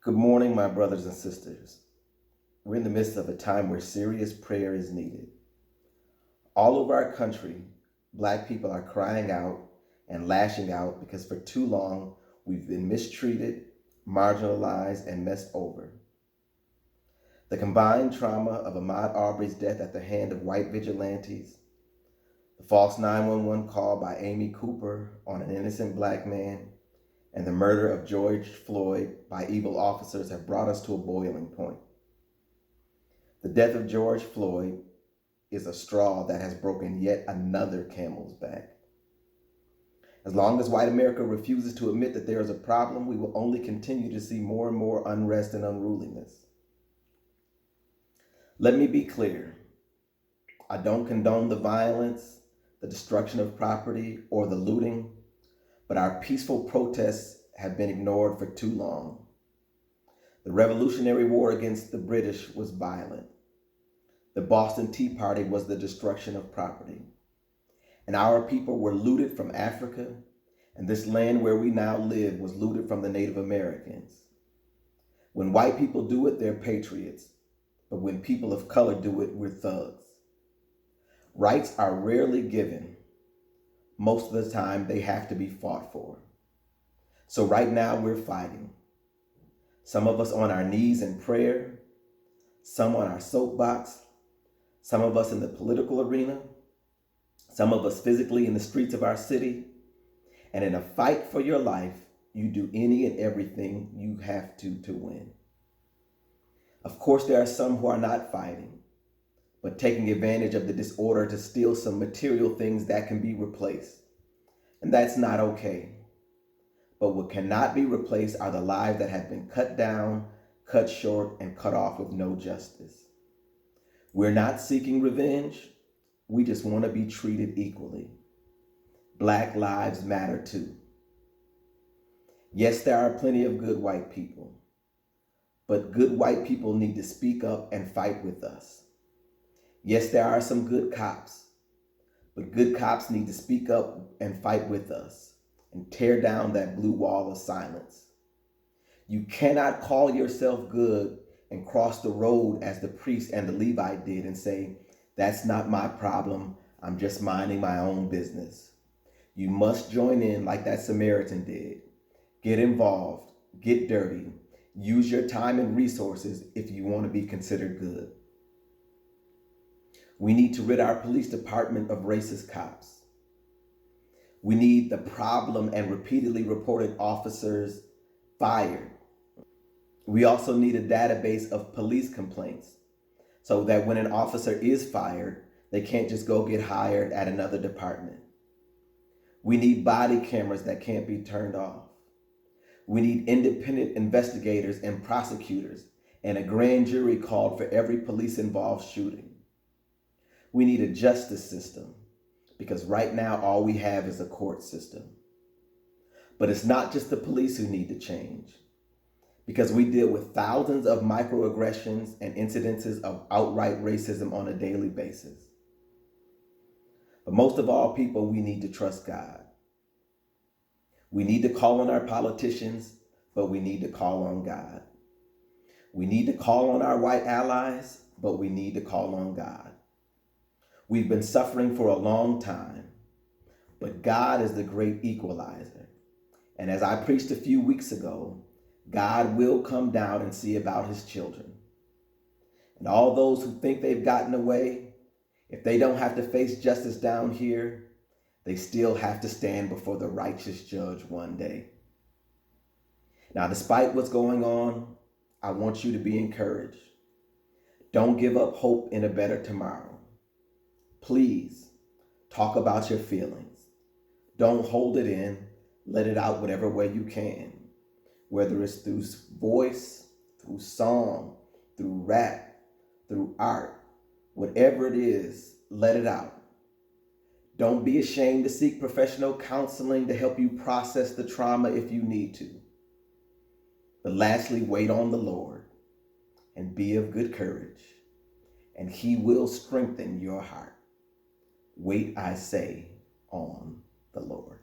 Good morning, my brothers and sisters. We're in the midst of a time where serious prayer is needed. All over our country, Black people are crying out and lashing out because for too long we've been mistreated, marginalized, and messed over. The combined trauma of Amaud Arbery's death at the hand of white vigilantes, the false 911 call by Amy Cooper on an innocent Black man, and the murder of George Floyd by evil officers have brought us to a boiling point. The death of George Floyd is a straw that has broken yet another camel's back. As long as white America refuses to admit that there is a problem, we will only continue to see more and more unrest and unruliness. Let me be clear. I don't condone the violence, the destruction of property, or the looting, but our peaceful protests have been ignored for too long. The Revolutionary War against the British was violent. The Boston Tea Party was the destruction of property. And our people were looted from Africa, and this land where we now live was looted from the Native Americans. When white people do it, they're patriots, but when people of color do it, we're thugs. Rights are rarely given. Most of the time, they have to be fought for. So right now, we're fighting. Some of us on our knees in prayer, some on our soapbox, some of us in the political arena, some of us physically in the streets of our city. And in a fight for your life, you do any and everything you have to win. Of course, there are some who are not fighting, but taking advantage of the disorder to steal some material things that can be replaced. And that's not okay. But what cannot be replaced are the lives that have been cut down, cut short, and cut off with no justice. We're not seeking revenge. We just want to be treated equally. Black lives matter too. Yes, there are plenty of good white people, but good white people need to speak up and fight with us. Yes, there are some good cops, but good cops need to speak up and fight with us and tear down that blue wall of silence. You cannot call yourself good and cross the road as the priest and the Levite did and say, "That's not my problem, I'm just minding my own business." You must join in like that Samaritan did. Get involved, get dirty, use your time and resources if you want to be considered good. We need to rid our police department of racist cops. We need the problem and repeatedly reported officers fired. We also need a database of police complaints so that when an officer is fired, they can't just go get hired at another department. We need body cameras that can't be turned off. We need independent investigators and prosecutors and a grand jury called for every police-involved shooting. We need a justice system because right now all we have is a court system. But it's not just the police who need to change because we deal with thousands of microaggressions and incidences of outright racism on a daily basis. But most of all, people, we need to trust God. We need to call on our politicians, but we need to call on God. We need to call on our white allies, but we need to call on God. We've been suffering for a long time, but God is the great equalizer. And as I preached a few weeks ago, God will come down and see about his children. And all those who think they've gotten away, if they don't have to face justice down here, they still have to stand before the righteous judge one day. Now, despite what's going on, I want you to be encouraged. Don't give up hope in a better tomorrow. Please talk about your feelings. Don't hold it in. Let it out whatever way you can, whether it's through voice, through song, through rap, through art, whatever it is, let it out. Don't be ashamed to seek professional counseling to help you process the trauma if you need to. But lastly, wait on the Lord and be of good courage, and he will strengthen your heart. Wait, I say, on the Lord.